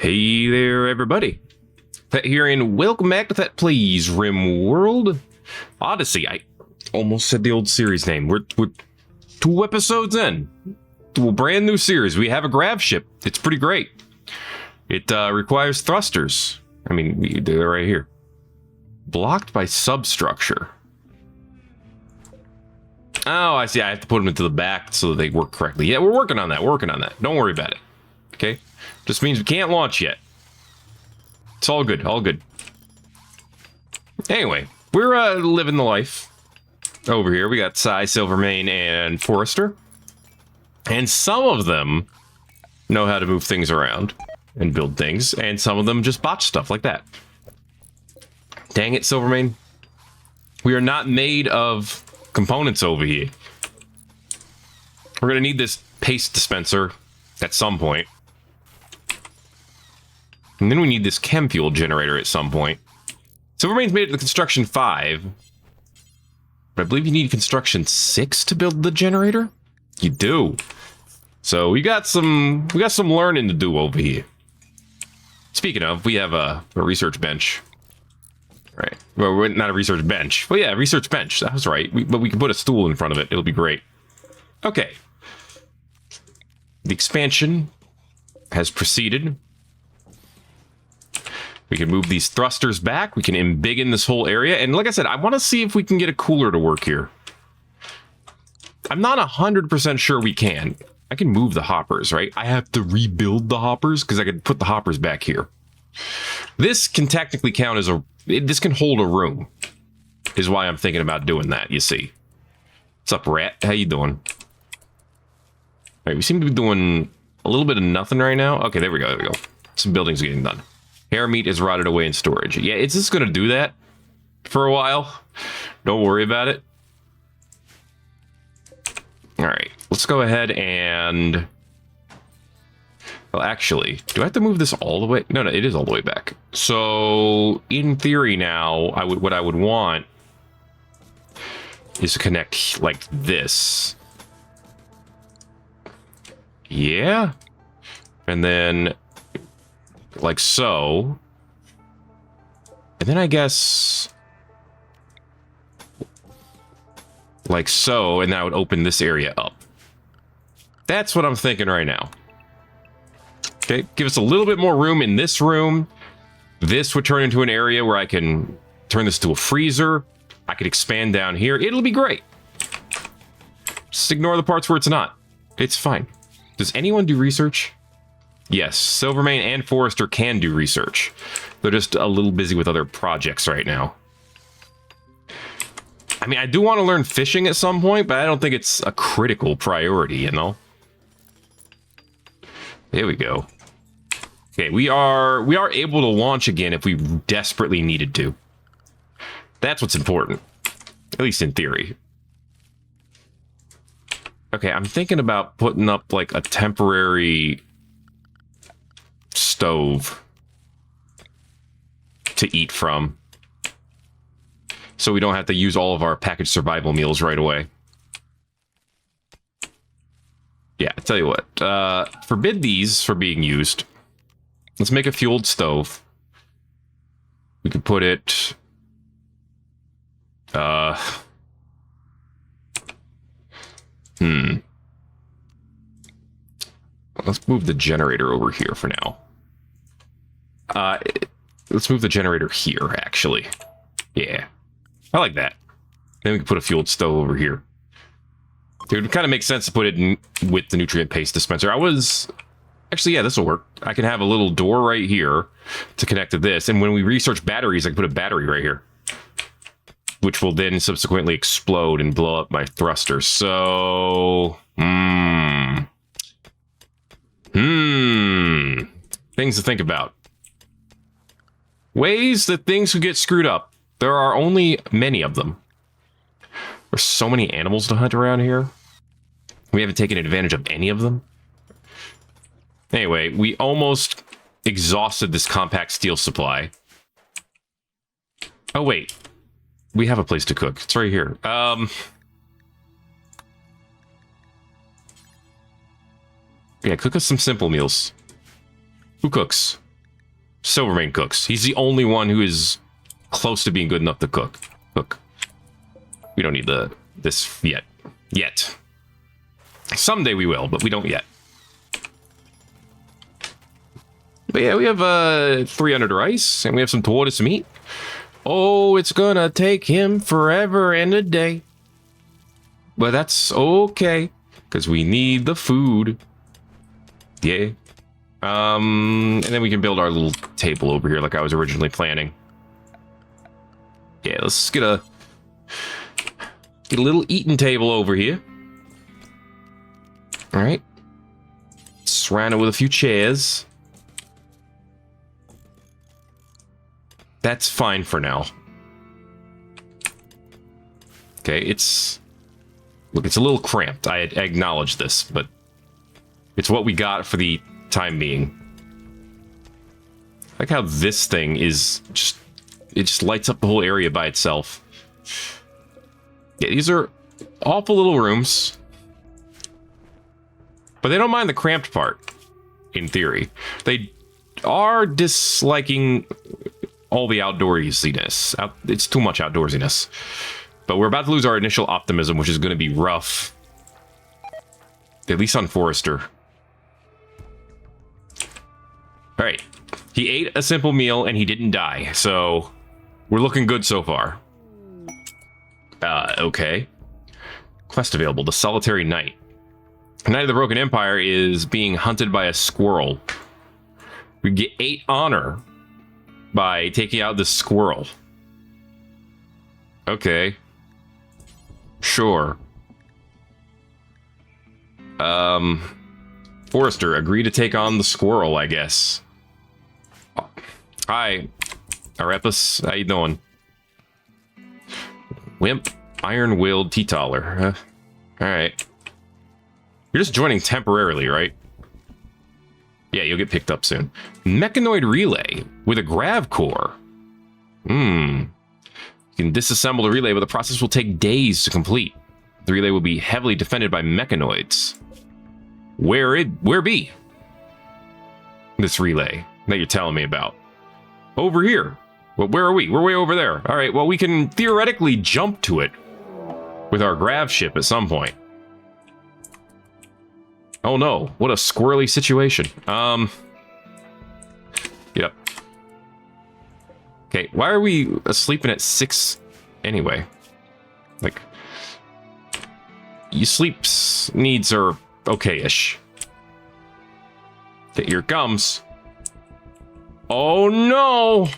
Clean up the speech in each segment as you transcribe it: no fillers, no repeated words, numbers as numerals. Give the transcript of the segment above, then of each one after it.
Hey there, everybody. Thet here, and welcome back to Thet Plays Rimworld Odyssey. I almost said the old series name. We're 2 episodes in to a brand new series. We have a gravship. It's pretty great. It requires thrusters. I mean, they're right here. Blocked by substructure. Oh, I see. I have to put them into the back so that they work correctly. Yeah, we're working on that. We're working on that. Don't worry about it. Okay? Just means we can't launch yet. It's all good. All good. Anyway, we're living the life. Over here, we got Cy, Silvermane, and Forrester. And some of them know how to move things around and build things, and some of them just botch stuff like that. Dang it, Silvermane. We are not made of components over here. We're going to need this paste dispenser at some point. And then we need this chem fuel generator at some point. Silvermane's made it to construction 5. But I believe you need construction 6 to build the generator? You do. So we got some learning to do over here. Speaking of, we have a research bench. Right. Well, we're not a research bench. Well, yeah, research bench. That was right. But we can put a stool in front of it. It'll be great. Okay. The expansion has proceeded. We can move these thrusters back. We can embiggen this whole area. And like I said, I want to see if we can get a cooler to work here. I'm not 100% sure we can. I can move the hoppers, right? I have to rebuild the hoppers because I could put the hoppers back here. This can technically count as this can hold a room, is why I'm thinking about doing that, you see. What's up, Rat? How you doing? All right, we seem to be doing a little bit of nothing right now. Okay, there we go, there we go. Some buildings are getting done. Hair meat is rotted away in storage. Yeah, it's just going to do that for a while. Don't worry about it. All right, let's go ahead and... Well, actually, do I have to move this all the way? No, it is all the way back. So, in theory now, what I would want is to connect like this. Yeah. And then, like so. And then I guess... like so, and that would open this area up. That's what I'm thinking right now. Okay, give us a little bit more room in this room. This would turn into an area where I can turn this to a freezer. I could expand down here. It'll be great. Just ignore the parts where it's not. It's fine. Does anyone do research? Yes, Silvermane and Forrester can do research. They're just a little busy with other projects right now. I mean, I do want to learn fishing at some point, but I don't think it's a critical priority, you know? There we go. Okay, we are able to launch again if we desperately needed to. That's what's important. At least in theory. Okay, I'm thinking about putting up like a temporary stove to eat from. So we don't have to use all of our packaged survival meals right away. Yeah, I tell you what, forbid these from being used. Let's make a fueled stove. We could put it... Let's move the generator over here for now. Let's move the generator here, actually. Yeah, I like that. Then we can put a fueled stove over here. It would kind of make sense to put it in with the nutrient paste dispenser. Actually, yeah, this will work. I can have a little door right here to connect to this. And when we research batteries, I can put a battery right here, which will then subsequently explode and blow up my thruster. So, things to think about. Ways that things could get screwed up. There are only many of them. There's so many animals to hunt around here. We haven't taken advantage of any of them. Anyway, we almost exhausted this compact steel supply. Oh, wait. We have a place to cook. It's right here. Yeah, cook us some simple meals. Who cooks? Silvermane cooks. He's the only one who is close to being good enough to cook. We don't need this yet. Someday we will, but we don't yet. But yeah, we have 300 rice, and we have some tortoise meat. Oh, it's gonna take him forever and a day. But that's okay, because we need the food. Yeah. And then we can build our little table over here like I was originally planning. Yeah, let's get a little eating table over here. All right. Surround it with a few chairs. That's fine for now. Okay, look, it's a little cramped. I acknowledge this, but it's what we got for the time being. I like how this thing is it just lights up the whole area by itself. Yeah, these are awful little rooms. But they don't mind the cramped part, in theory. They are disliking all the outdoorsiness. It's too much outdoorsiness. But we're about to lose our initial optimism, which is going to be rough. At least on Forrester. Alright. He ate a simple meal and he didn't die, so we're looking good so far. Okay. Quest available, the Solitary Knight. Knight of the Broken Empire is being hunted by a squirrel. We get 8 honor by taking out this squirrel. Okay. Sure. Forrester, agree to take on the squirrel, I guess. Hi, Arepus, how you doing? Wimp, iron-willed teetotaler. Alright. You're just joining temporarily, right? Yeah, you'll get picked up soon. Mechanoid relay with a grav core. You can disassemble the relay, but the process will take days to complete. The relay will be heavily defended by mechanoids. Where be? This relay that you're telling me about. Over here. Well, where are we? We're way over there. All right, well, we can theoretically jump to it with our gravship at some point. Oh no, what a squirrely situation. Get up. Okay, why are we sleeping at 6 anyway? Like, your sleep needs are okay-ish. Okay, here it comes. Oh no!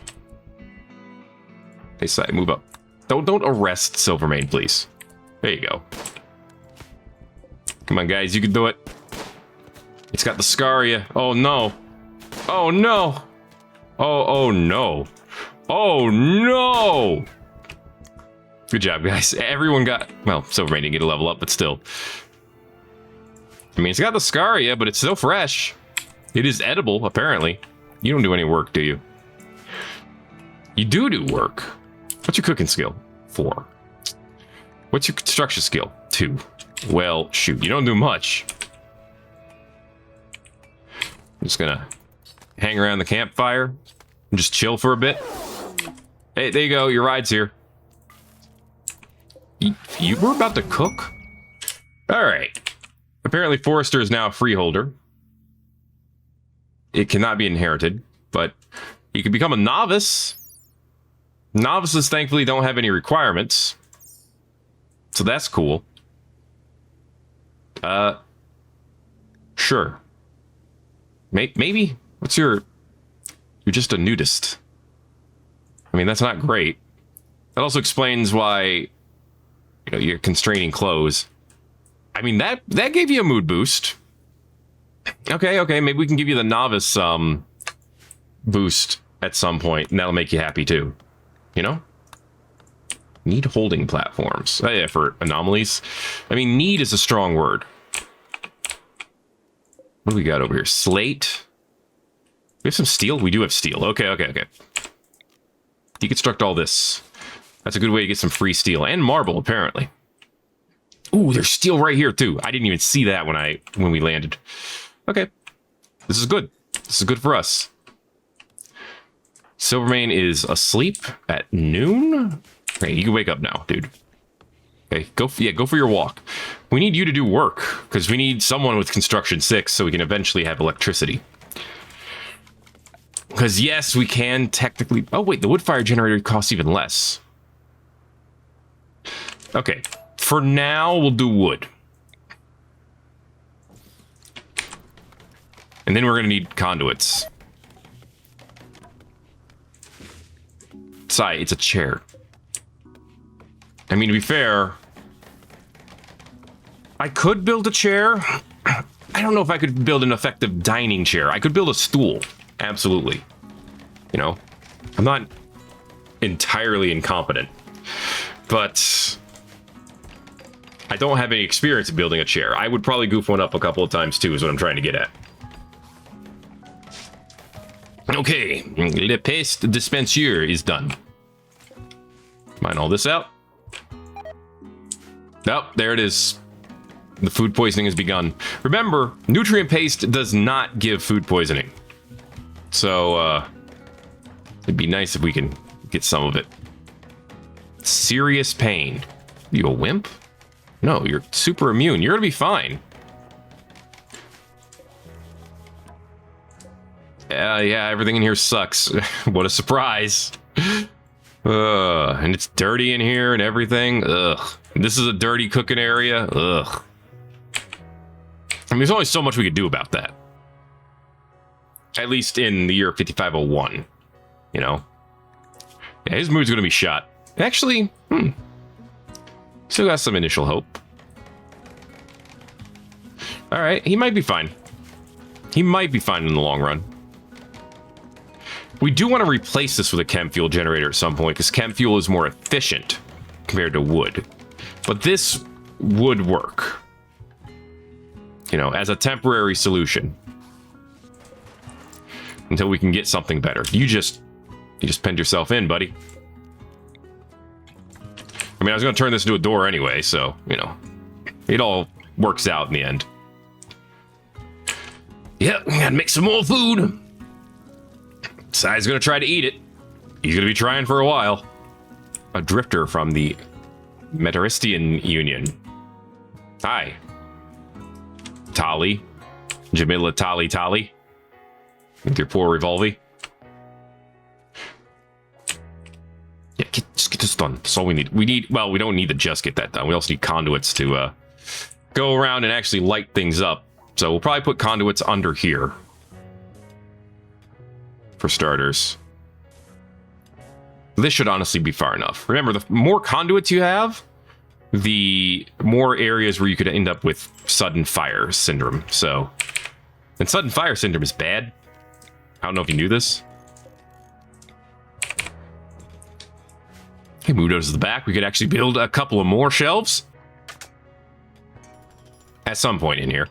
Hey, side, move up. Don't arrest Silvermane, please. There you go. Come on, guys, you can do it. It's got the Scaria. Oh no. Oh no. Oh no. Oh no. Good job, guys. Everyone got, well, Silvermane didn't get a level up, but still. I mean, it's got the Scaria, but it's still fresh. It is edible, apparently. You don't do any work, do you? You do work. What's your cooking skill? 4. What's your construction skill? 2. Well, shoot, you don't do much. I'm just gonna hang around the campfire and just chill for a bit. Hey, there you go. Your ride's here. You were about to cook? All right. Apparently, Forrester is now a freeholder. It cannot be inherited, but you can become a novice. Novices, thankfully, don't have any requirements. So that's cool. Sure. Maybe? What's your... You're just a nudist. I mean, that's not great. That also explains why, you know, you're constraining clothes. I mean, that gave you a mood boost. Okay, maybe we can give you the novice boost at some point, and that'll make you happy too. You know? Need holding platforms. Oh, yeah, for anomalies. I mean, need is a strong word. What do we got over here? Slate? We have some steel? We do have steel. Okay. Deconstruct all this. That's a good way to get some free steel. And marble, apparently. Ooh, there's steel right here, too. I didn't even see that when we landed. Okay. This is good. This is good for us. Silvermane is asleep at noon. Okay, you can wake up now, dude. Okay, go for your walk. We need you to do work because we need someone with construction 6 so we can eventually have electricity. Because yes, we can technically... Oh wait, the wood fire generator costs even less. Okay, for now we'll do wood. And then we're going to need conduits. Sigh, it's a chair. I mean, to be fair, I could build a chair. I don't know if I could build an effective dining chair. I could build a stool. Absolutely. You know, I'm not entirely incompetent, but I don't have any experience in building a chair. I would probably goof one up a couple of times too, is what I'm trying to get at. Okay, le paste dispenser is done. Mine all this out. Oh, there it is. The food poisoning has begun. Remember, nutrient paste does not give food poisoning. So, it'd be nice if we can get some of it. Serious pain. You a wimp? No, you're super immune. You're gonna be fine. Yeah, everything in here sucks. What a surprise. And it's dirty in here and everything. Ugh. This is a dirty cooking area. Ugh. I mean, there's only so much we could do about that. At least in the year 5501. You know? Yeah, his mood's gonna be shot. Actually, still got some initial hope. Alright, he might be fine. He might be fine in the long run. We do want to replace this with a chem fuel generator at some point, because chem fuel is more efficient compared to wood. But this would work. You know, as a temporary solution. Until we can get something better. You just pinned yourself in, buddy. I mean, I was going to turn this into a door anyway, so, you know. It all works out in the end. Yep, gotta make some more food. Sai's gonna try to eat it. He's gonna be trying for a while. A drifter from the Metaristian Union. Hi. Tali. Jamila Tali. With your poor Revolvi. Yeah, just get this done. That's all we need. Well, we don't need to just get that done. We also need conduits to go around and actually light things up. So we'll probably put conduits under here. For starters. This should honestly be far enough. Remember, the more conduits you have, the more areas where you could end up with sudden fire syndrome. So, and sudden fire syndrome is bad. I don't know if you knew this. Okay, move those to the back. We could actually build a couple of more shelves. At some point in here.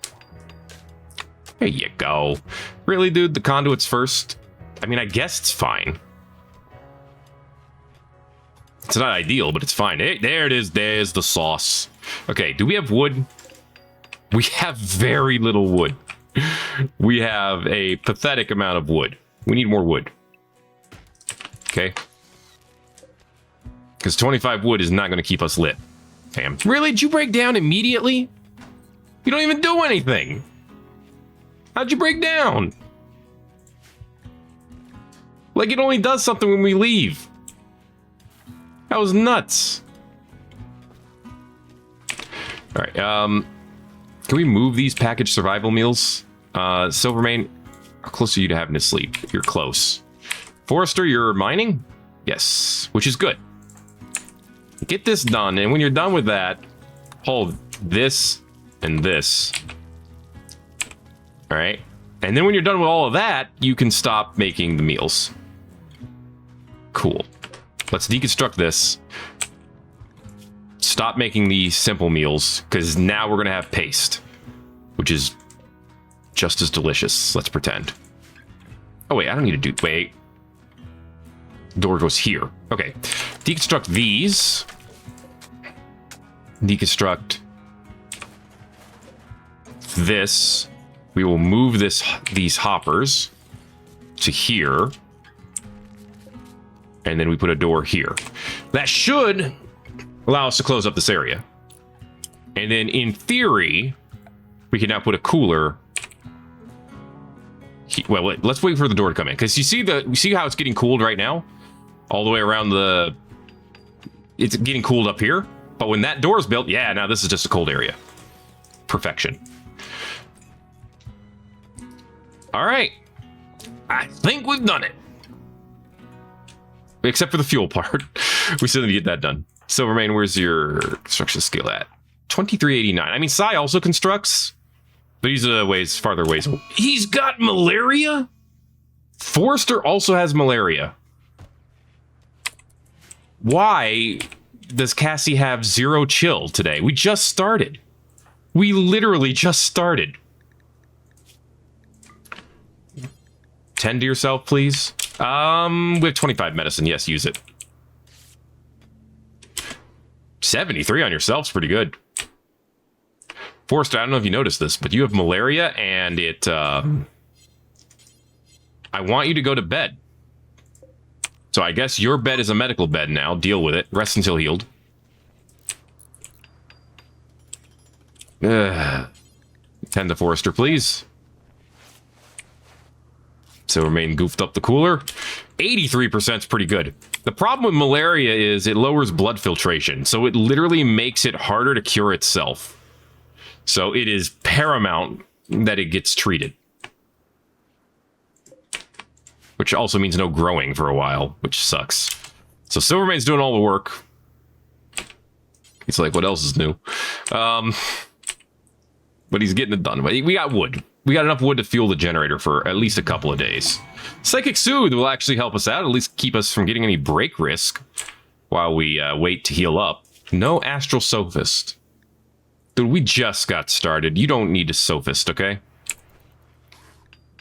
There you go. Really, dude? The conduits first? I mean, I guess it's fine. It's not ideal, but it's fine. Hey, there it is. There's the sauce. Okay, do we have wood? We have very little wood. We have a pathetic amount of wood. We need more wood. Okay. Because 25 wood is not going to keep us lit. Damn. Really? Did you break down immediately? You don't even do anything. How'd you break down? Like, it only does something when we leave. That was nuts. Alright, can we move these packaged survival meals? Silvermane, how close are you to having to sleep? You're close. Forester, you're mining? Yes, which is good. Get this done, and when you're done with that, hold this and this. Alright? And then when you're done with all of that, you can stop making the meals. Cool. Let's deconstruct this. Stop making the simple meals, because now we're going to have paste. Which is just as delicious, let's pretend. Oh, wait, I don't need to do... Wait. Door goes here. Okay. Deconstruct these. Deconstruct this. We will move these hoppers to here. And then we put a door here. That should allow us to close up this area. And then in theory, we can now put a cooler. Well, let's wait for the door to come in. Because you see how it's getting cooled right now? All the way around the... It's getting cooled up here. But when that door is built, yeah, now this is just a cold area. Perfection. All right. I think we've done it. Except for the fuel part. We still need to get that done. Silvermane, where's your construction skill at? 2389. I mean, Sai also constructs, but he's farther ways. He's got malaria? Forrester also has malaria. Why does Cassie have 0 chill today? We just started. We literally just started. Tend to yourself, please. We have 25 medicine. Yes, use it. 73 on yourself's pretty good. Forrester, I don't know if you noticed this, but you have malaria, and it... I want you to go to bed. So I guess your bed is a medical bed now. Deal with it. Rest until healed. Tend to Forrester, please. Silvermane goofed up the cooler. 83% is pretty good. The problem with malaria is it lowers blood filtration, so it literally makes it harder to cure itself. So it is paramount that it gets treated. Which also means no growing for a while, which sucks. So Silvermane's doing all the work. He's like, what else is new? But he's getting it done. We got wood. We got enough wood to fuel the generator for at least a couple of days. Psychic Soothe will actually help us out, at least keep us from getting any break risk while we wait to heal up. No Astral Sophist. Dude, we just got started. You don't need a Sophist, okay?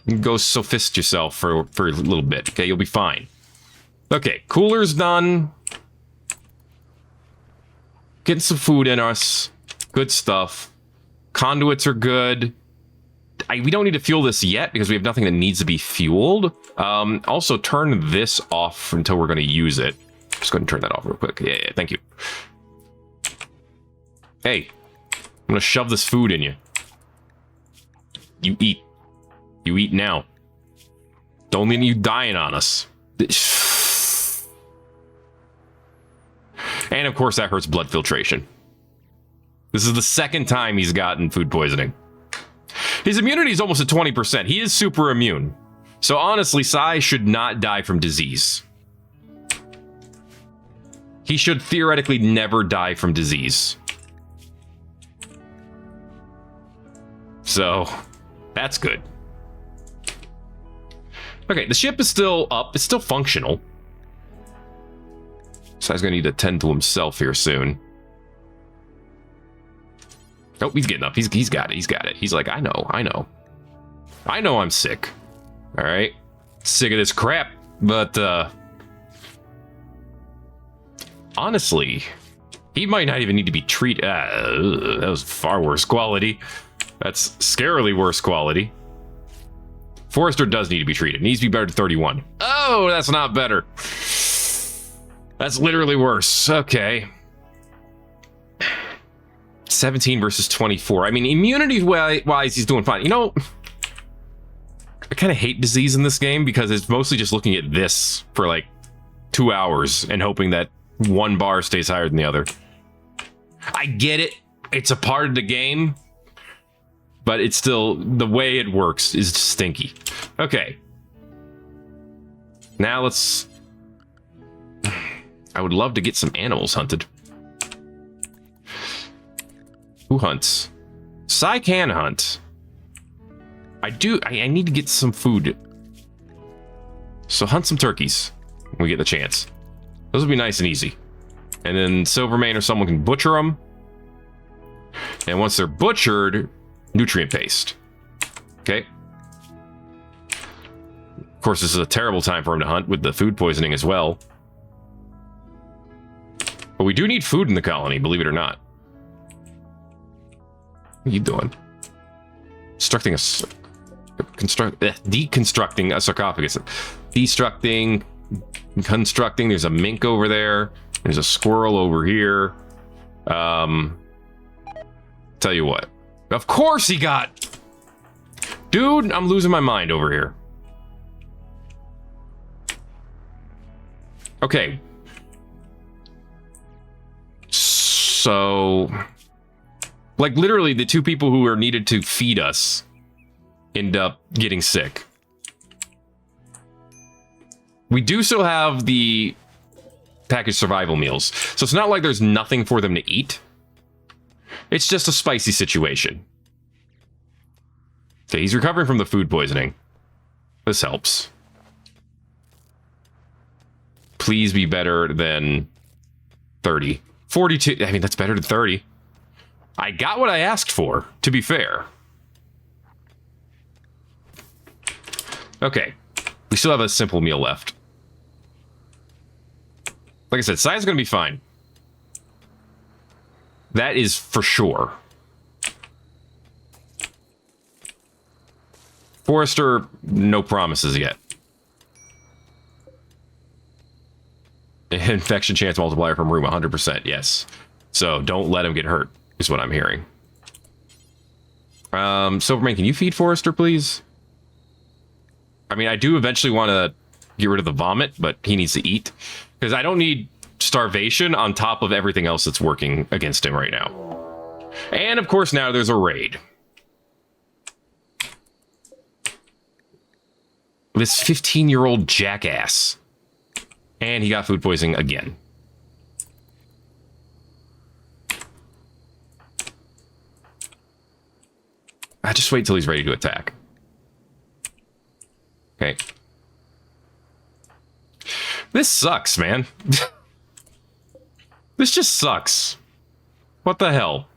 You can go Sophist yourself for a little bit, okay? You'll be fine. Okay, cooler's done. Getting some food in us. Good stuff. Conduits are good. We don't need to fuel this yet because we have nothing that needs to be fueled. Also, turn this off until we're going to use it. Just go ahead and turn that off real quick. Yeah, thank you. Hey, I'm going to shove this food in you. You eat. You eat now. Don't let you dying on us. And of course, that hurts blood filtration. This is the second time he's gotten food poisoning. His immunity is almost at 20%. He is super immune. So honestly, Sai should not die from disease. He should theoretically never die from disease. So, that's good. Okay, the ship is still up. It's still functional. Sai's gonna need to tend to himself here soon. Oh, he's getting up. He's got it. He's got it. He's like, I know I'm sick. All right. Sick of this crap. But, honestly, he might not even need to be treated. That was far worse quality. That's scarily worse quality. Forrester does need to be treated. Needs to be better to 31. Oh, that's not better. That's literally worse. Okay. 17 versus 24. I mean, immunity-wise, he's doing fine. You know, I kind of hate disease in this game because it's mostly just looking at this for like 2 hours and hoping that one bar stays higher than the other. I get it. It's a part of the game. But it's still, the way it works is stinky. Okay. Now let's... I would love to get some animals hunted. Who hunts? Sai can hunt. I need to get some food. So hunt some turkeys when we get the chance. Those would be nice and easy. And then Silvermane or someone can butcher them. And once they're butchered, nutrient paste. Okay. Of course, this is a terrible time for him to hunt with the food poisoning as well. But we do need food in the colony, believe it or not. What are you doing? Deconstructing a sarcophagus. Destructing constructing. There's a mink over there. There's a squirrel over here. Tell you what. Of course he got... Dude, I'm losing my mind over here. Okay. So... Like, literally, the two people who are needed to feed us end up getting sick. We do still have the packaged survival meals. So it's not like there's nothing for them to eat. It's just a spicy situation. Okay, he's recovering from the food poisoning. This helps. Please be better than 30. 42. I mean, that's better than 30. I got what I asked for, to be fair. Okay. We still have a simple meal left. Like I said, Sai's going to be fine. That is for sure. Forrester, no promises yet. Infection chance multiplier from room, 100%, yes. So don't let him get hurt, is what I'm hearing. Silverman, can you feed Forrester, please? I mean, I do eventually want to get rid of the vomit, but he needs to eat. Because I don't need starvation on top of everything else that's working against him right now. And, of course, now there's a raid. This 15-year-old jackass. And he got food poisoning again. I just wait till he's ready to attack. Okay. This sucks, man. This just sucks. What the hell?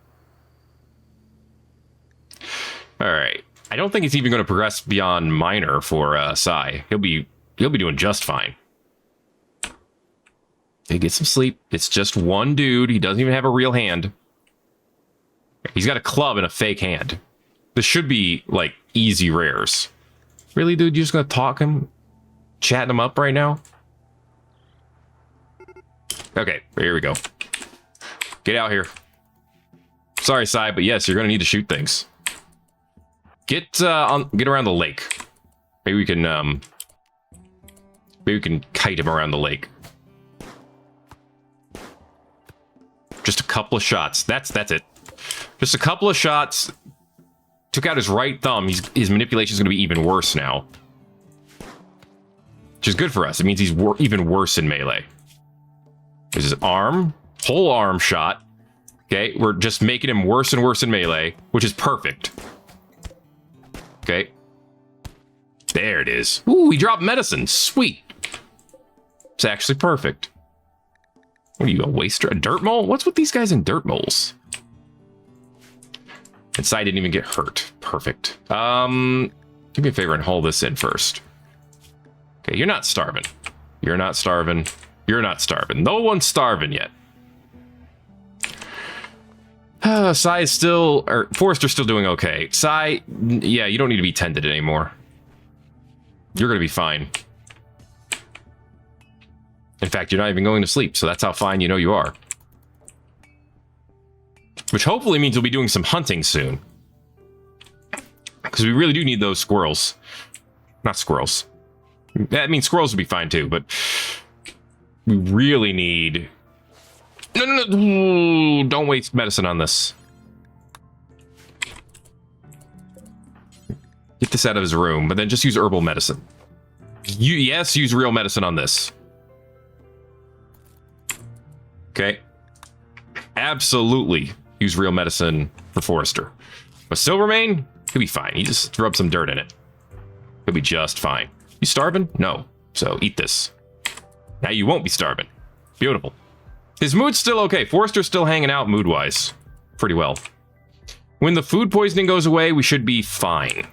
Alright. I don't think it's even going to progress beyond minor for Sai. He'll be doing just fine. He gets some sleep. It's just one dude. He doesn't even have a real hand. He's got a club and a fake hand. This should be, like, easy rares. Really, dude? You're just gonna talk him? Chatting him up right now? Okay, here we go. Get out here. Sorry, Sai, but yes, you're gonna need to shoot things. Get around the lake. Maybe we can kite him around the lake. Just a couple of shots. That's it. Just a couple of shots. Took out his right thumb. His manipulation is going to be even worse now. Which is good for us. It means he's even worse in melee. There's his arm. Whole arm shot. Okay, we're just making him worse and worse in melee, which is perfect. Okay. There it is. Ooh, he dropped medicine. Sweet. It's actually perfect. What are you, a waster? A dirt mole? What's with these guys in dirt moles? And Sai didn't even get hurt. Perfect. Do me a favor and haul this in first. Okay, you're not starving. You're not starving. You're not starving. No one's starving yet. Sai is still... Or Forrester's still doing okay. Sai, yeah, you don't need to be tended anymore. You're going to be fine. In fact, you're not even going to sleep, so that's how fine you know you are. Which hopefully means we'll be doing some hunting soon. Because we really do need those squirrels. Not squirrels. I mean, squirrels would be fine too, but... We really need... No, don't waste medicine on this. Get this out of his room, but then just use herbal medicine. Yes, use real medicine on this. Okay. Absolutely use real medicine for Forrester. But Silvermane, he'll be fine. You just rub some dirt in it. He'll be just fine. You starving? No. So eat this. Now you won't be starving. Beautiful. His mood's still okay. Forrester's still hanging out mood-wise. Pretty well. When the food poisoning goes away, we should be fine.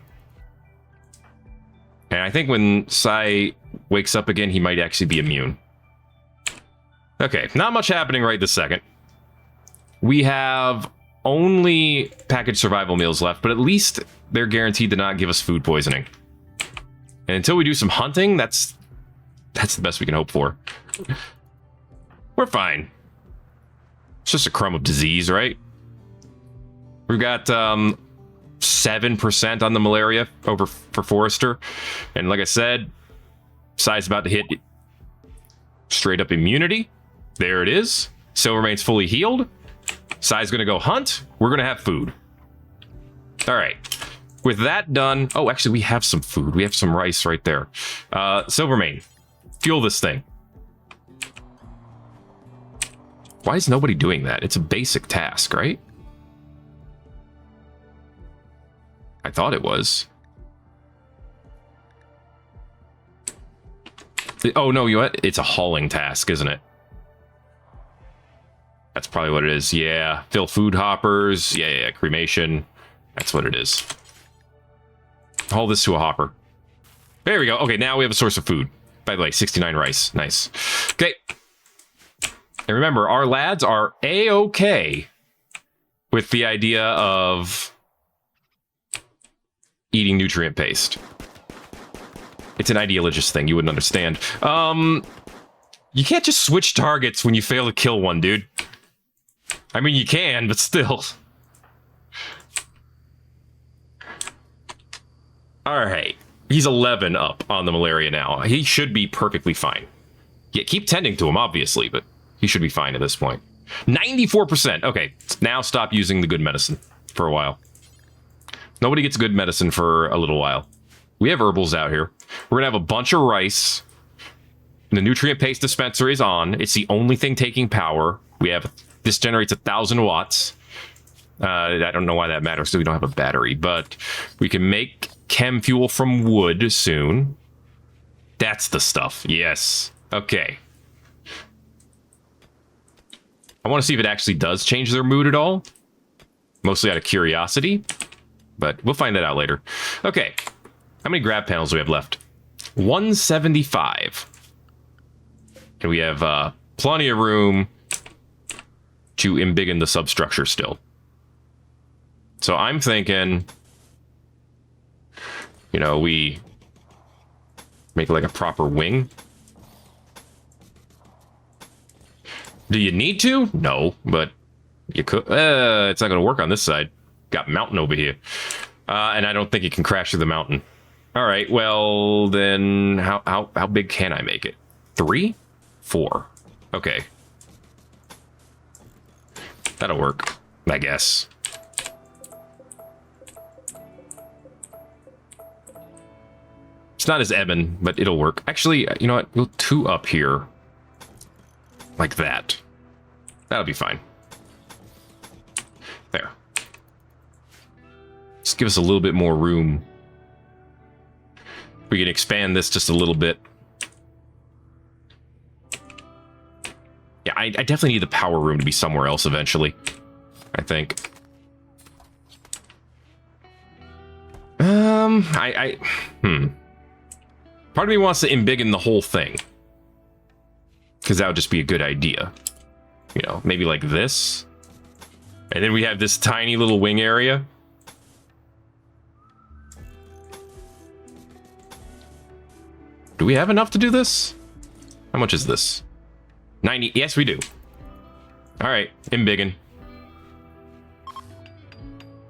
And I think when Sai wakes up again, he might actually be immune. Okay, not much happening right this second. We have only packaged survival meals left, but at least they're guaranteed to not give us food poisoning. And until we do some hunting, that's That's the best we can hope for. We're fine. It's just a crumb of disease, right? We've got 7% on the malaria over for Forrester. And like I said, Sai's about to hit straight up immunity. There it is. Silvermane's fully healed. Sai's going to go hunt. We're going to have food. All right. With that done... Oh, actually, we have some food. We have some rice right there. Silvermane, fuel this thing. Why is nobody doing that? It's a basic task, right? I thought it was. Oh, no, you know what? It's a hauling task, isn't it? That's probably what it is. Yeah, fill food hoppers. Yeah, cremation. That's what it is. Haul this to a hopper. There we go. Okay, now we have a source of food. By the way, 69 rice. Nice. Okay. And remember, our lads are A-okay with the idea of eating nutrient paste. It's an ideologist thing. You wouldn't understand. You can't just switch targets when you fail to kill one, dude. I mean, you can, but still. All right. He's 11 up on the malaria now. He should be perfectly fine. Yeah, keep tending to him, obviously, but he should be fine at this point. 94%. Okay, now stop using the good medicine for a while. Nobody gets good medicine for a little while. We have herbals out here. We're going to have a bunch of rice. The nutrient paste dispenser is on. It's the only thing taking power. We have... This generates 1,000 watts. I don't know why that matters, so we don't have a battery. But we can make chem fuel from wood soon. That's the stuff. Yes. Okay. I want to see if it actually does change their mood at all. Mostly out of curiosity. But we'll find that out later. Okay. How many grab panels do we have left? 175. And we have plenty of room to embiggen the substructure still. So I'm thinking, you know, we make like a proper wing. Do you need to? No, but you could. It's not going to work on this side. Got mountain over here. And I don't think it can crash through the mountain. All right, well, then how big can I make it? 3? 4. Okay. That'll work, I guess. It's not as ebon, but it'll work. Actually, you know what? We'll 2 up here. Like that. That'll be fine. There. Just give us a little bit more room. We can expand this just a little bit. Yeah, I definitely need the power room to be somewhere else eventually, I think. Part of me wants to embiggen the whole thing. Because that would just be a good idea. You know, maybe like this. And then we have this tiny little wing area. Do we have enough to do this? How much is this? 90. Yes, we do. All right, embiggen.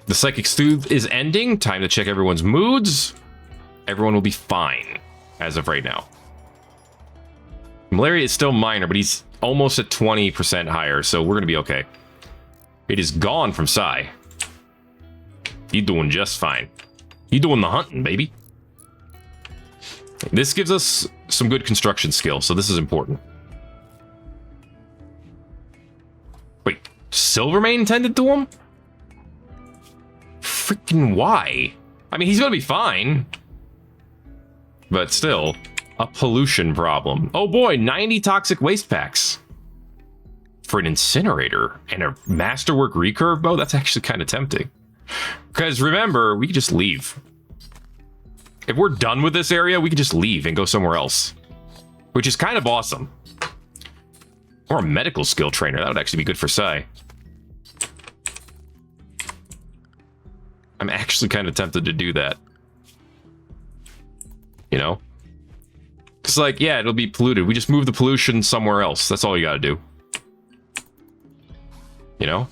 The psychic soothe is ending. Time to check everyone's moods. Everyone will be fine as of right now. Malaria is still minor, but he's almost at 20% higher, so we're going to be okay. It is gone from Sai. He's doing just fine. He's doing the hunting, baby. This gives us some good construction skills, so this is important. Wait, Silvermane tended to him? Freaking why? I mean, he's gonna be fine. But still, a pollution problem. Oh boy, 90 toxic waste packs. For an incinerator and a masterwork recurve bow, that's actually kind of tempting. Because remember, we can just leave. If we're done with this area, we can just leave and go somewhere else. Which is kind of awesome. Or a medical skill trainer. That would actually be good for Sai. I'm actually kind of tempted to do that. You know? looks like, yeah, it'll be polluted. We just move the pollution somewhere else. That's all you gotta do. You know?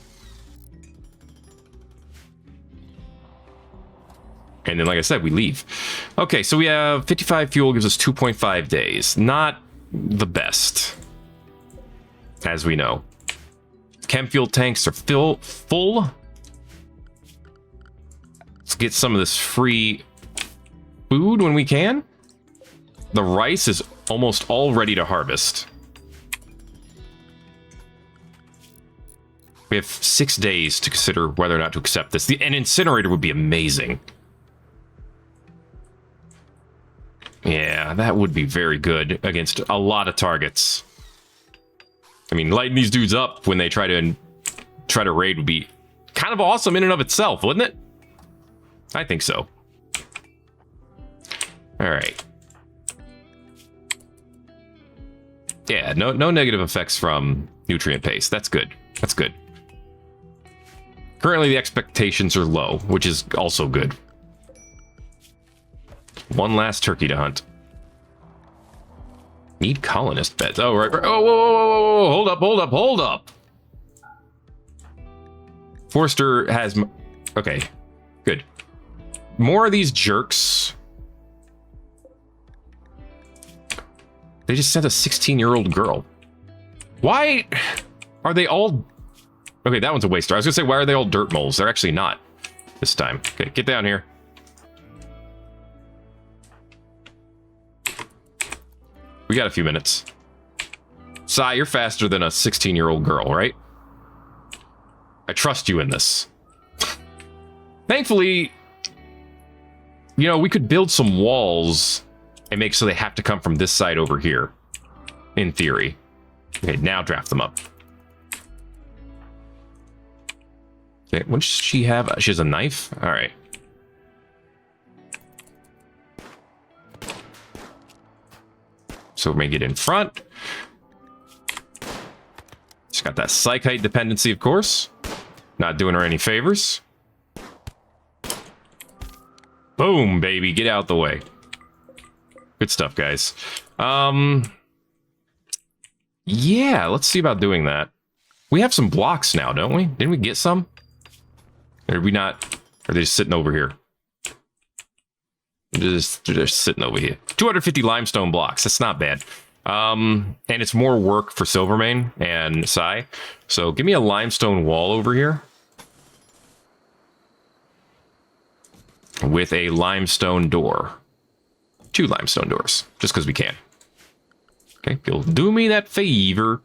And then, like I said, we leave. Okay, so we have 55 fuel, gives us 2.5 days. Not the best, as we know. Chem fuel tanks are full. Let's get some of this free food when we can. The rice is almost all ready to harvest. We have 6 days to consider whether or not to accept this. An incinerator would be amazing. Yeah, that would be very good against a lot of targets. I mean, lighting these dudes up when they try to raid would be kind of awesome in and of itself, wouldn't it? I think so. All right. Yeah, no negative effects from nutrient paste. That's good. That's good. Currently, the expectations are low, which is also good. One last turkey to hunt. Need colonist beds. Oh, right. Oh, whoa. Hold up. Forster has... Okay, good. More of these jerks. They just sent a 16-year-old girl. Why are they all... Okay, that one's a waster. I was gonna say, why are they all dirt moles? They're actually not this time. Okay, get down here. We got a few minutes. Sai, you're faster than a 16-year-old girl, right? I trust you in this. Thankfully, you know, we could build some walls and make so they have to come from this side over here. In theory. Okay, now draft them up. Okay, what does she have? She has a knife? Alright. So we may get in front. She's got that psychite dependency, of course. Not doing her any favors. Boom, baby. Get out the way. Good stuff, guys. Yeah, let's see about doing that. We have some blocks now, don't we? Didn't we get some? Or did we not? Or are they just sitting over here? They're just sitting over here. 250 limestone blocks. That's not bad. And it's more work for Silvermane and Sai. So give me a limestone wall over here. With a limestone door. 2 limestone doors. Just because we can. Okay, you'll do me that favor.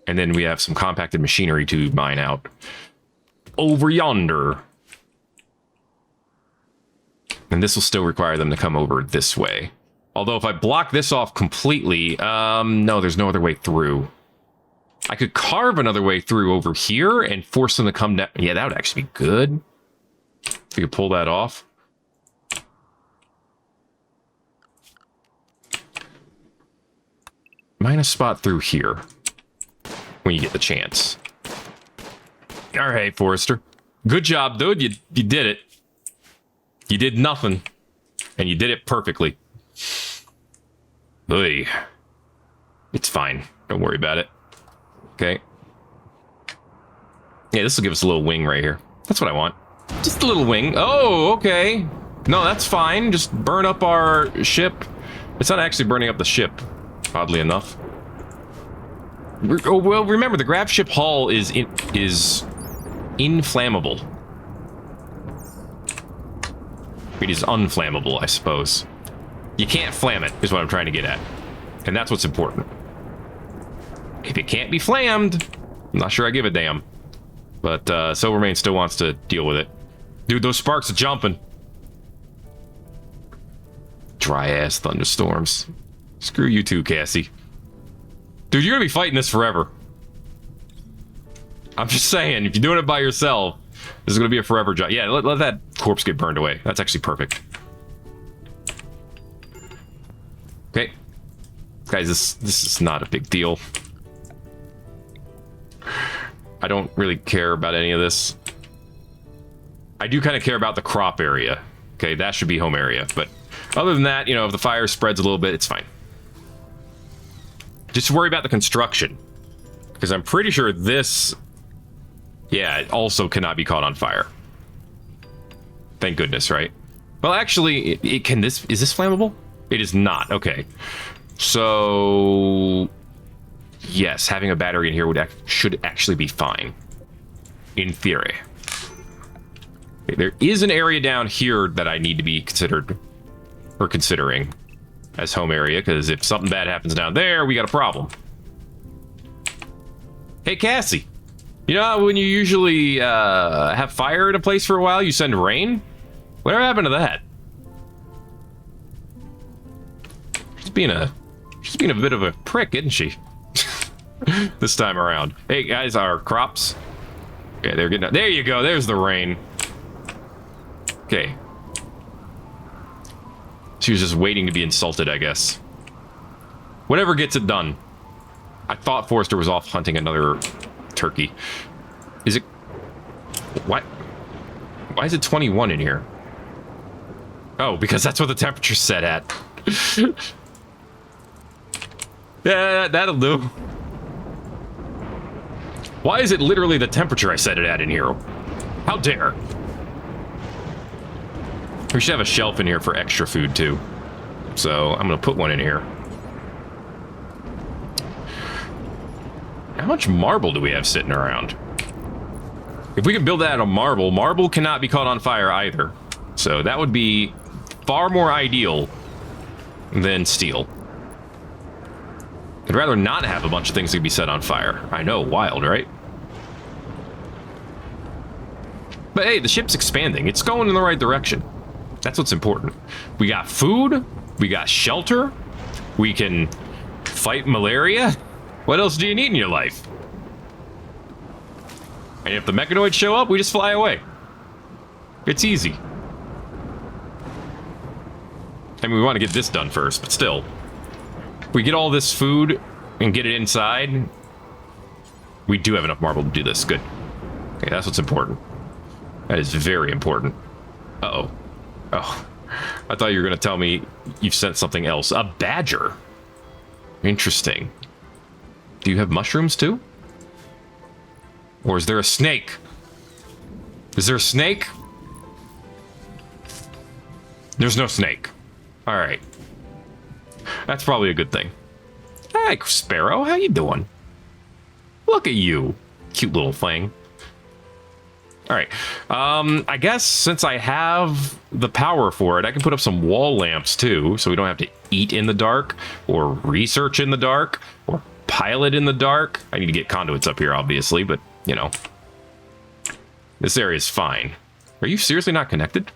And then we have some compacted machinery to mine out. Over yonder. And this will still require them to come over this way. Although if I block this off completely, no, there's no other way through. I could carve another way through over here and force them to come down. Yeah, that would actually be good. If you could pull that off. Mine a spot through here. When you get the chance. All right, Forrester. Good job, dude. You did it. You did nothing. And you did it perfectly. Oy. It's fine. Don't worry about it. Okay. Yeah, this will give us a little wing right here. That's what I want. Just a little wing. Oh, okay. No, that's fine. Just burn up our ship. It's not actually burning up the ship, oddly enough. Oh, well, remember, the gravship hull is inflammable. It is unflammable, I suppose. You can't flam it, is what I'm trying to get at. And that's what's important. If it can't be flammed, I'm not sure I give a damn. But Silvermane still wants to deal with it. Dude, those sparks are jumping. Dry-ass thunderstorms. Screw you too, Cassie. Dude, you're gonna be fighting this forever. I'm just saying, if you're doing it by yourself, this is gonna be a forever job. Yeah, let that corpse get burned away. That's actually perfect. Okay. Guys, this is not a big deal. I don't really care about any of this. I do kind of care about the crop area. Okay, that should be home area, but Other than that, you know, if the fire spreads a little bit, it's fine. Just worry about the construction. Because I'm pretty sure this... Yeah, it also cannot be caught on fire. Thank goodness, right? Well, actually, it can this... Is this flammable? It is not. Okay. So... Yes, having a battery in here should actually be fine. In theory. Okay, there is an area down here that I need to be considered... Or considering as home area, because if something bad happens down there, we got a problem. Hey, Cassie. You know how when you usually have fire in a place for a while, you send rain? Whatever happened to that? She's being a bit of a prick, isn't she? This time around. Hey guys, our crops. Okay, they're getting. There you go. There's the rain. Okay. She was just waiting to be insulted, I guess. Whatever gets it done. I thought Forrester was off hunting another turkey. Is it... What? Why is it 21 in here? Oh, because that's what the temperature's set at. Yeah, that'll do. Why is it literally the temperature I set it at in here? How dare? We should have a shelf in here for extra food, too. So, I'm gonna put one in here. How much marble do we have sitting around? If we can build that out of marble, marble cannot be caught on fire either. So that would be far more ideal than steel. I'd rather not have a bunch of things that can be set on fire. I know, wild, right? But hey, the ship's expanding. It's going in the right direction. That's what's important. We got food. We got shelter. We can fight malaria. What else do you need in your life? And if the mechanoids show up, we just fly away. It's easy. I mean, we want to get this done first, but still. If we get all this food and get it inside, we do have enough marble to do this. Good. Okay, that's what's important. That is very important. Uh-oh. Oh. I thought you were going to tell me you've sent something else. A badger. Interesting. Do you have mushrooms too? Or is there a snake? Is there a snake? There's no snake. All right. That's probably a good thing. Hey, Sparrow, how you doing? Look at you. Cute little thing. All right. I guess since I have the power for it, I can put up some wall lamps too, so we don't have to eat in the dark or research in the dark or pilot in the dark. I need to get conduits up here, obviously, but, you know. This area is fine. Are you seriously not connected?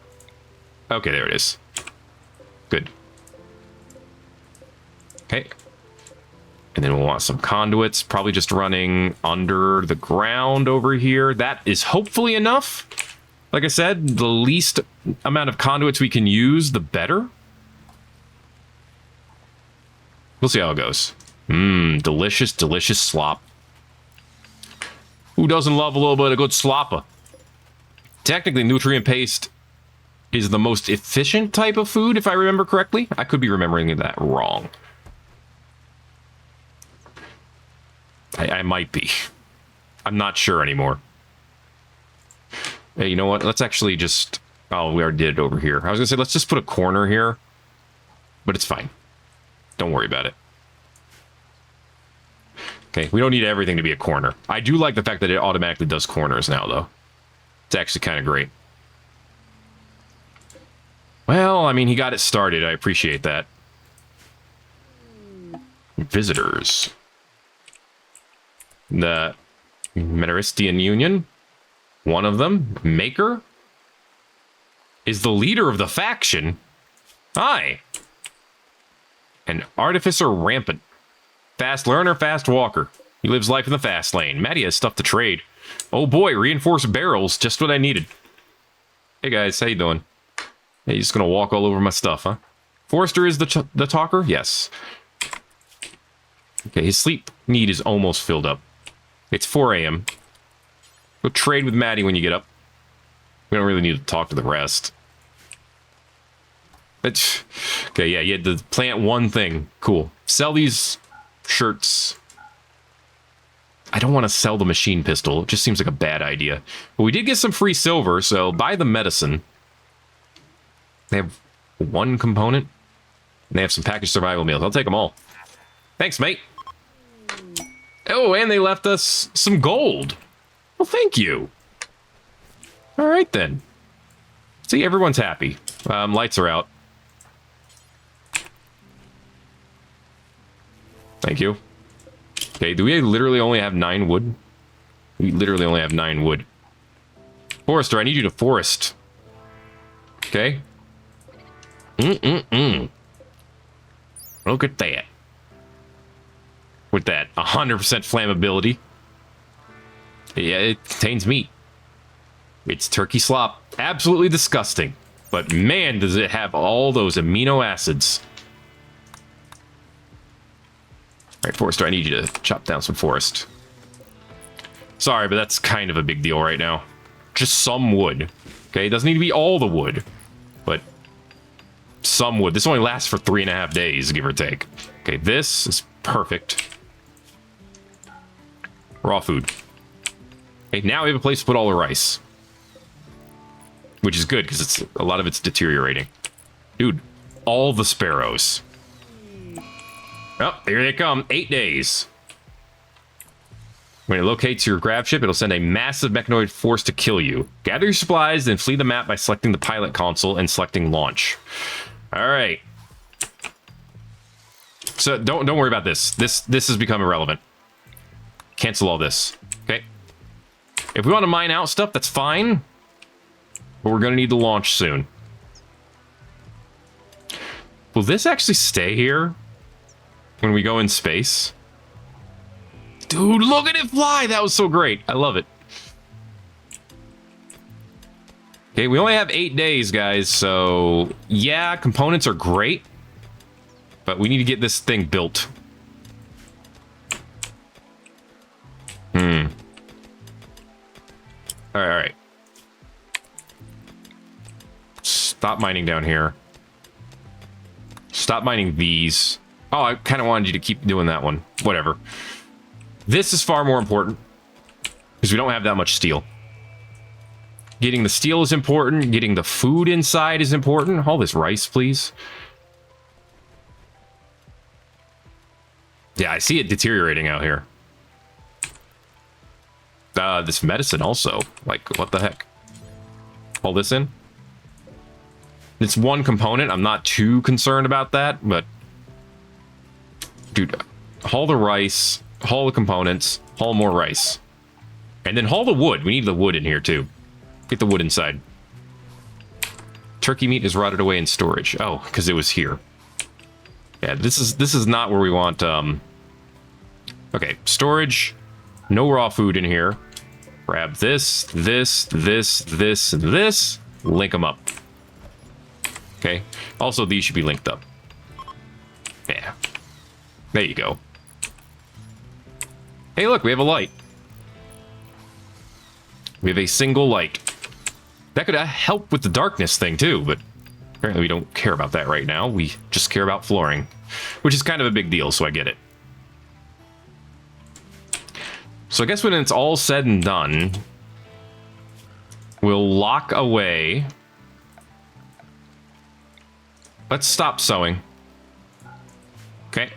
Okay, there it is. Good. Okay. And then we'll want some conduits, probably just running under the ground over here. That is hopefully enough. Like I said, the least amount of conduits we can use, the better. We'll see how it goes. Mmm, delicious, delicious slop. Who doesn't love a little bit of good sloppa? Technically, nutrient paste is the most efficient type of food, if I remember correctly. I could be remembering that wrong. I might be. I'm not sure anymore. Hey, you know what? Let's actually just... Oh, we already did it over here. I was going to say, let's just put a corner here. But it's fine. Don't worry about it. Okay, we don't need everything to be a corner. I do like the fact that it automatically does corners now, though. It's actually kind of great. Well, I mean, he got it started. I appreciate that. Visitors. The Metaristian Union, one of them, Maker, is the leader of the faction. Aye. An artificer rampant. Fast learner, fast walker. He lives life in the fast lane. Matty has stuff to trade. Oh boy, reinforced barrels, just what I needed. Hey guys, how you doing? Hey, you just gonna walk all over my stuff, huh? Forrester is the talker? Yes. Okay, his sleep need is almost filled up. It's 4 a.m. Go trade with Maddie when you get up. We don't really need to talk to the rest. Okay, yeah, you had to plant one thing. Cool. Sell these shirts. I don't want to sell the machine pistol. It just seems like a bad idea. But we did get some free silver, so buy the medicine. They have one component. And they have some packaged survival meals. I'll take them all. Thanks, mate. Oh, and they left us some gold. Well, thank you. All right, then. See, everyone's happy. Lights are out. Thank you. Okay, do we literally only have 9 wood? We literally only have 9 wood. Forester, I need you to forest. Okay. Look at that. With that 100% flammability. Yeah, it contains meat. It's turkey slop. Absolutely disgusting. But man, does it have all those amino acids. Alright, Forester, I need you to chop down some forest. Sorry, but that's kind of a big deal right now. Just some wood. Okay, it doesn't need to be all the wood. But some wood. This only lasts for 3.5 days, give or take. Okay, this is perfect. Raw food. Okay, now we have a place to put all the rice. Which is good, because a lot of it's deteriorating. Dude, all the sparrows. Oh, here they come. 8 days. When it locates your gravship, it'll send a massive mechanoid force to kill you. Gather your supplies, then flee the map by selecting the pilot console and selecting launch. All right. So don't worry about this. This has become irrelevant. Cancel all this. Okay. If we want to mine out stuff, that's fine. But we're going to need to launch soon. Will this actually stay here when we go in space? Dude, look at it fly! That was so great. I love it. Okay, we only have 8 days, guys, so yeah, components are great, but we need to get this thing built. All right. Stop mining down here. Stop mining these. Oh, I kind of wanted you to keep doing that one. Whatever. This is far more important because we don't have that much steel. Getting the steel is important. Getting the food inside is important. All this rice, please. Yeah, I see it deteriorating out here. This medicine also. Like, what the heck? All this in? It's one component. I'm not too concerned about that, but... Dude, haul the rice, haul the components, haul more rice. And then haul the wood. We need the wood in here, too. Get the wood inside. Turkey meat is rotted away in storage. Oh, because it was here. Yeah, this is not where we want... Okay, storage. No raw food in here. Grab this, this, this, this, and this. Link them up. Okay. Also, these should be linked up. Yeah. There you go. Hey, look, we have a light. We have a single light. That could help with the darkness thing, too, but apparently we don't care about that right now. We just care about flooring, which is kind of a big deal, so I get it. So I guess when it's all said and done, we'll lock away. Let's stop sewing. Okay.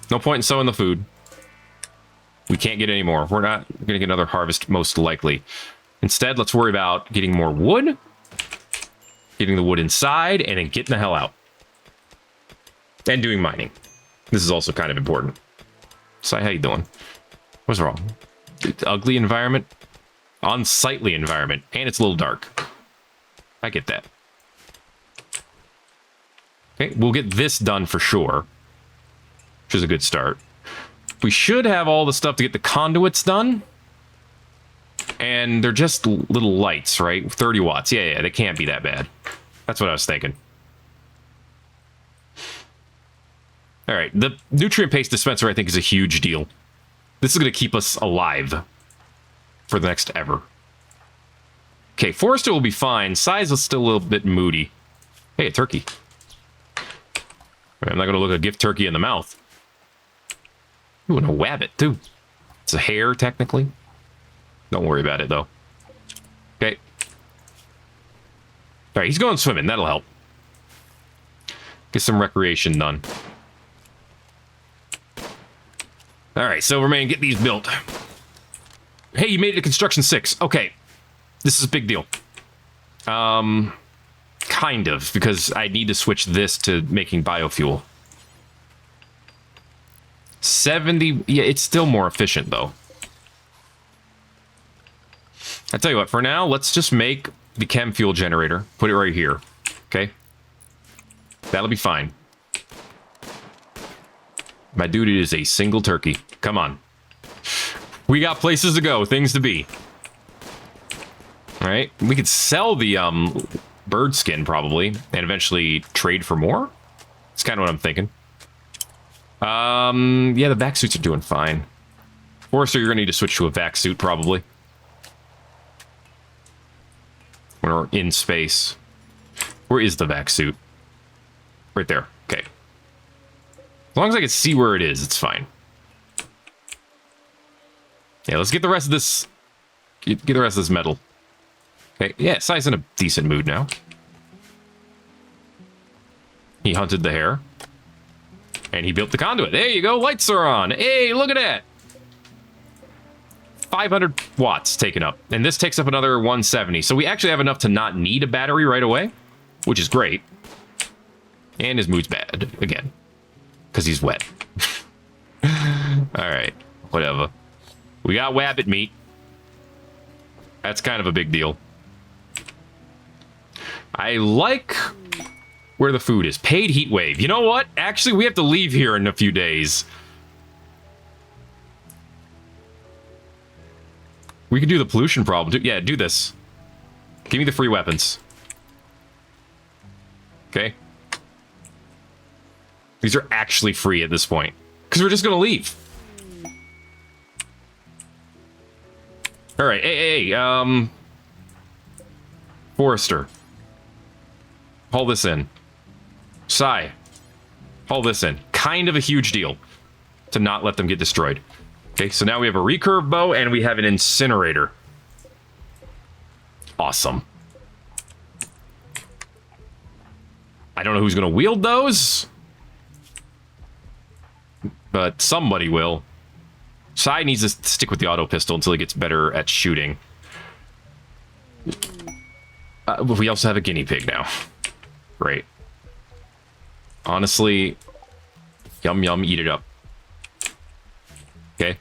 No point in sowing the food. We can't get any more. We're not going to get another harvest, most likely. Instead, let's worry about getting more wood, getting the wood inside, and then getting the hell out. And doing mining. This is also kind of important. Sai, how you doing? What's wrong? It's ugly environment. Unsightly environment. And it's a little dark. I get that. Okay, we'll get this done for sure. Which is a good start. We should have all the stuff to get the conduits done. And they're just little lights, right? 30 watts. Yeah, they can't be that bad. That's what I was thinking. All right, the nutrient paste dispenser, I think, is a huge deal. This is going to keep us alive for the next ever. Okay, Forester will be fine. Size is still a little bit moody. Hey, a turkey. I'm not going to look a gift turkey in the mouth. Ooh, and a wabbit, too. It's a hare, technically. Don't worry about it, though. Okay. All right, he's going swimming. That'll help. Get some recreation done. All right, Silverman, get these built. Hey, you made it to construction 6. Okay. This is a big deal. Kind of, because I need to switch this to making biofuel. 70, yeah, it's still more efficient, though. I tell you what, for now, let's just make the chem fuel generator. Put it right here, okay? That'll be fine. My duty is a single turkey. Come on. We got places to go, things to be. All right, we could sell the bird skin probably, and eventually trade for more. That's kind of what I'm thinking. Yeah, the vac suits are doing fine. Forrester, you're gonna need to switch to a vac suit probably when we're in space. Where is the vac suit? Right there. Okay. As long as I can see where it is, it's fine. Yeah, let's get the rest of this. Get the rest of this metal. Okay, yeah, Sai's in a decent mood now. He hunted the hare. And he built the conduit. There you go, lights are on. Hey, look at that. 500 watts taken up. And this takes up another 170. So we actually have enough to not need a battery right away, which is great. And his mood's bad, again. Because he's wet. Alright, whatever. We got wabbit meat. That's kind of a big deal. I like where the food is. Paid heat wave. You know what? Actually, we have to leave here in a few days. We could do the pollution problem. Yeah, do this. Give me the free weapons. Okay. These are actually free at this point. Because we're just going to leave. Alright, hey, Forrester. Haul this in. Sai. Haul this in. Kind of a huge deal to not let them get destroyed. Okay, so now we have a recurve bow and we have an incinerator. Awesome. I don't know who's going to wield those, but somebody will. Sai needs to stick with the auto pistol until he gets better at shooting. But we also have a guinea pig now. Great. Honestly, yum yum, eat it up. Okay.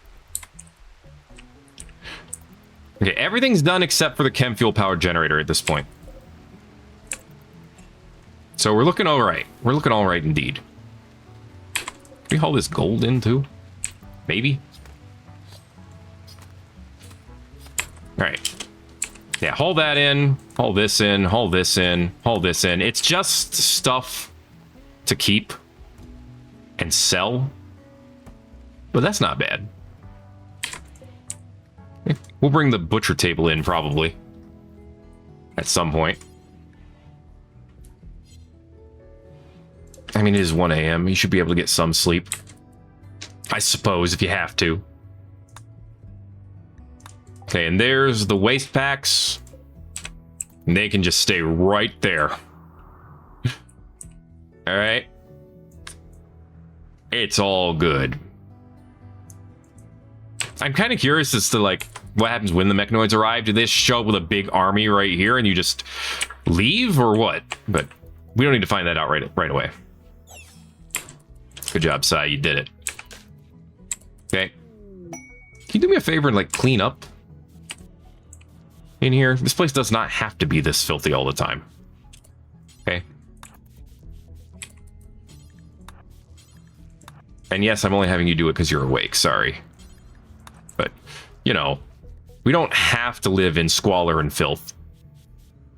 Okay, everything's done except for the chem fuel powered generator at this point. So we're looking all right. We're looking all right indeed. Can we haul this gold in too? Maybe. All right. Yeah, haul that in, haul this in, haul this in, haul this in. It's just stuff to keep and sell. But that's not bad. We'll bring the butcher table in probably at some point. I mean, it is 1 a.m. You should be able to get some sleep. I suppose, if you have to. Okay, and there's the waste packs. And they can just stay right there. Alright. It's all good. I'm kind of curious as to, like, what happens when the mechanoids arrive. Do they just show up with a big army right here and you just leave, or what? But we don't need to find that out right away. Good job, Sai. You did it. Okay. Can you do me a favor and, like, clean up in here? This place does not have to be this filthy all the time. Okay. And yes, I'm only having you do it because you're awake. Sorry. But, you know, we don't have to live in squalor and filth.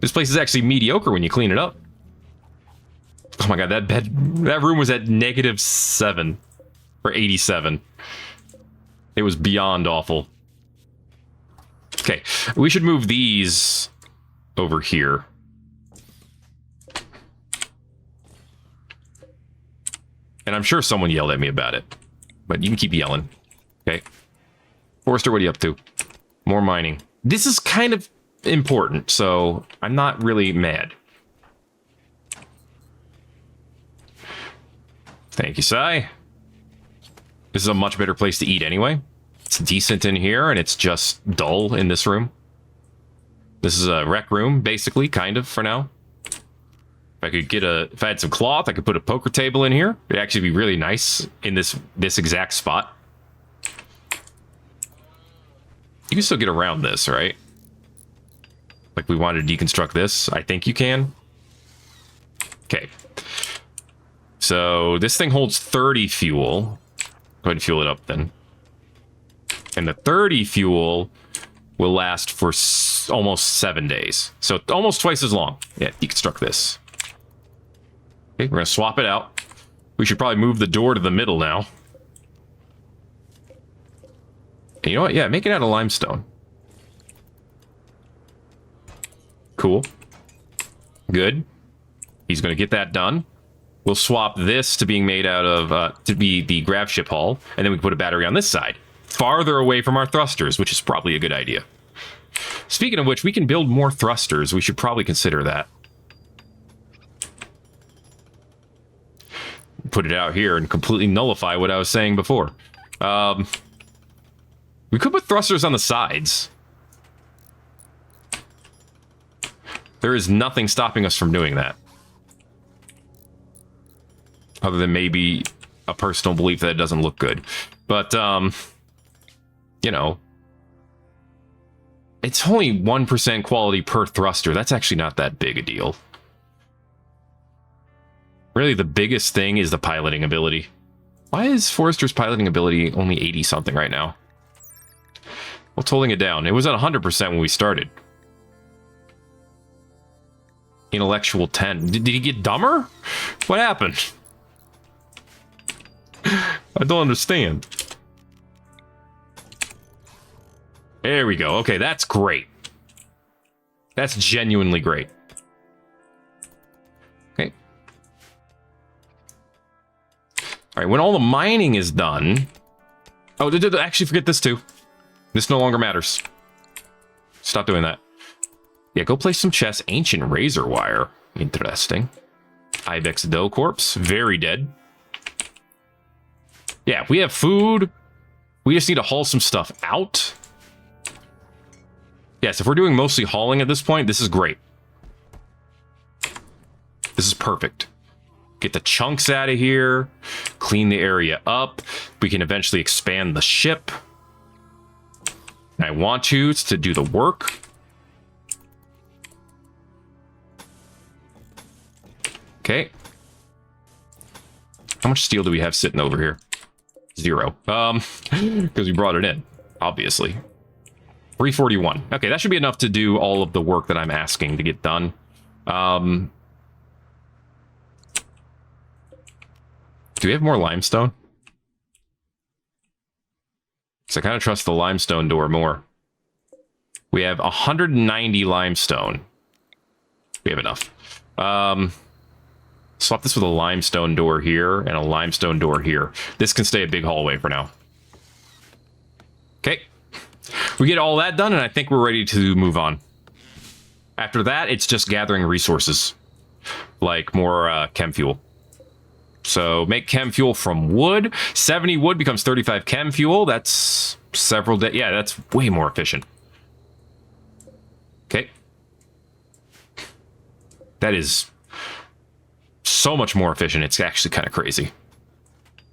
This place is actually mediocre when you clean it up. Oh my god, that room was at -7 or 87. It was beyond awful. Okay, we should move these over here. And I'm sure someone yelled at me about it. But you can keep yelling. Okay. Forrester, what are you up to? More mining. This is kind of important, so I'm not really mad. Thank you, Sai. This is a much better place to eat anyway. It's decent in here, and it's just dull in this room. This is a rec room, basically, kind of, for now. If I could get if I had some cloth, I could put a poker table in here. It'd actually be really nice in this exact spot. You can still get around this, right? Like we wanted to deconstruct this. I think you can. Okay. So this thing holds 30 fuel. Go ahead and fuel it up then. And the 30 fuel will last for almost 7 days. So almost twice as long. Yeah, deconstruct this. Okay, we're going to swap it out. We should probably move the door to the middle now. And you know what? Yeah, make it out of limestone. Cool. Good. He's going to get that done. We'll swap this to being made out of, to be the gravship hull, and then we can put a battery on this side. Farther away from our thrusters, which is probably a good idea. Speaking of which, we can build more thrusters. We should probably consider that. Put it out here and completely nullify what I was saying before. We could put thrusters on the sides. There is nothing stopping us from doing that. Other than maybe a personal belief that it doesn't look good. But, you know, it's only 1% quality per thruster. That's actually not that big a deal. Really, the biggest thing is the piloting ability. Why is Forrester's piloting ability only 80-something right now? What's holding it down? It was at 100% when we started. Intellectual 10. Did he get dumber? What happened? I don't understand. There we go. Okay, that's great. That's genuinely great. Okay. All right, when all the mining is done... Oh, actually forget this too. This no longer matters. Stop doing that. Yeah, go place some chests. Ancient razor wire. Interesting. Ibex dough corpse. Very dead. Yeah, we have food. We just need to haul some stuff out. Yes, if we're doing mostly hauling at this point, this is great. This is perfect. Get the chunks out of here. Clean the area up. We can eventually expand the ship. I want you to do the work. Okay. How much steel do we have sitting over here? 0. Because we brought it in, obviously. 341. Okay, that should be enough to do all of the work that I'm asking to get done. Do we have more limestone? So I kind of trust the limestone door more. We have 190 limestone. We have enough. Swap this with a limestone door here and a limestone door here. This can stay a big hallway for now. Okay. We get all that done, and I think we're ready to move on. After that, it's just gathering resources. Like more chem fuel. So make chem fuel from wood. 70 wood becomes 35 chem fuel. That's several days. Yeah, that's way more efficient. Okay. That is so much more efficient. It's actually kind of crazy.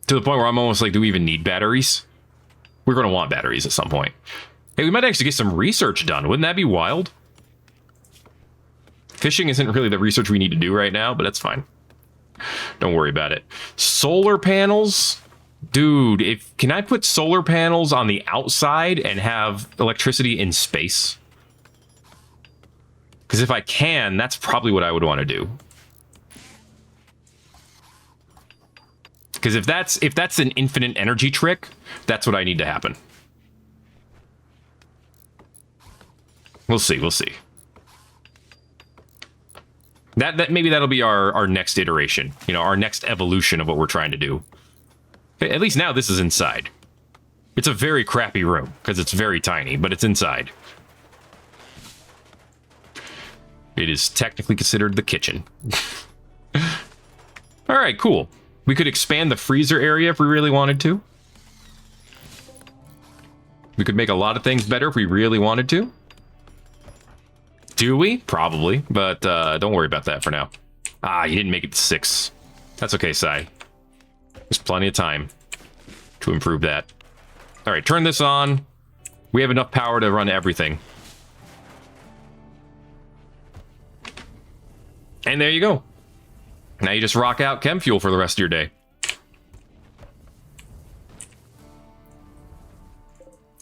To the point where I'm almost like, do we even need batteries? We're going to want batteries at some point. Hey, we might actually get some research done. Wouldn't that be wild? Fishing isn't really the research we need to do right now, but that's fine. Don't worry about it. Solar panels? Dude, can I put solar panels on the outside and have electricity in space? Because if I can, that's probably what I would want to do. Because if that's an infinite energy trick, that's what I need to happen. We'll see, we'll see. That maybe that'll be our next iteration. You know, our next evolution of what we're trying to do. At least now this is inside. It's a very crappy room because it's very tiny, but it's inside. It is technically considered the kitchen. All right, cool. We could expand the freezer area if we really wanted to. We could make a lot of things better if we really wanted to. Do we? Probably, but don't worry about that for now. Ah, you didn't make it to 6. That's okay, Sai. There's plenty of time to improve that. All right, turn this on. We have enough power to run everything. And there you go. Now you just rock out chem fuel for the rest of your day.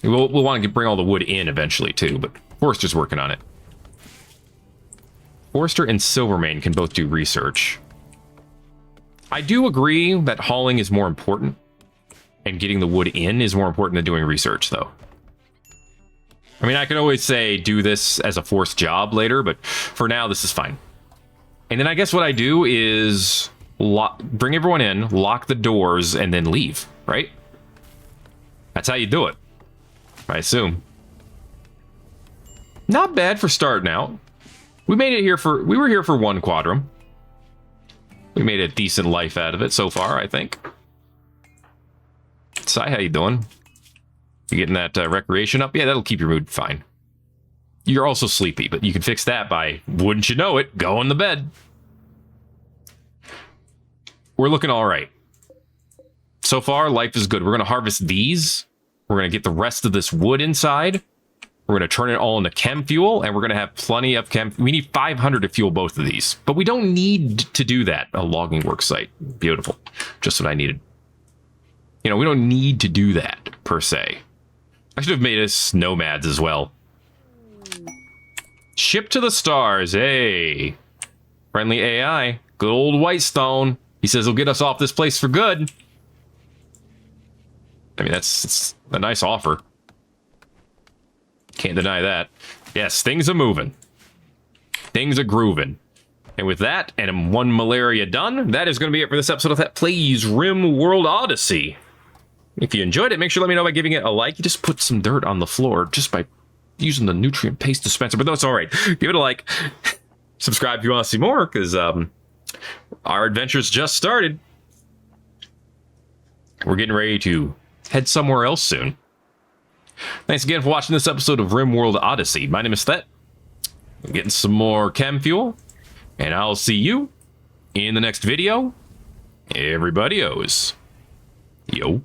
We'll want to bring all the wood in eventually too, but Forrester's working on it. Forrester and Silvermane can both do research. I do agree that hauling is more important, and getting the wood in is more important than doing research, though. I mean, I can always say do this as a forced job later, but for now, this is fine. And then I guess what I do is bring everyone in, lock the doors, and then leave, right? That's how you do it, I assume. Not bad for starting out. We made it here we were here for 1 quadrum. We made a decent life out of it so far, I think. Sai, how you doing? You getting that recreation up? Yeah, that'll keep your mood fine. You're also sleepy, but you can fix that by, wouldn't you know it, going to bed. We're looking all right. So far, life is good. We're going to harvest these. We're going to get the rest of this wood inside. We're going to turn it all into chem fuel, and we're going to have plenty of chem. We need 500 to fuel both of these, but we don't need to do that. A logging work site. Beautiful. Just what I needed. You know, we don't need to do that, per se. I should have made us nomads as well. Ship to the stars. Hey. Friendly AI. Good old Whitestone. He says he'll get us off this place for good. I mean, it's a nice offer. Can't deny that. Yes, things are moving. Things are grooving. And with that, and 1 malaria done, that is going to be it for this episode of Thet Plays Rimworld Odyssey. If you enjoyed it, make sure to let me know by giving it a like. You just put some dirt on the floor just by using the nutrient paste dispenser, but that's all right. Give it a like. Subscribe if you want to see more, because our adventure's just started. We're getting ready to head somewhere else soon. Thanks again for watching this episode of Rimworld Odyssey. My name is Thet. I'm getting some more chem fuel, and I'll see you in the next video. Everybody owes. Yo.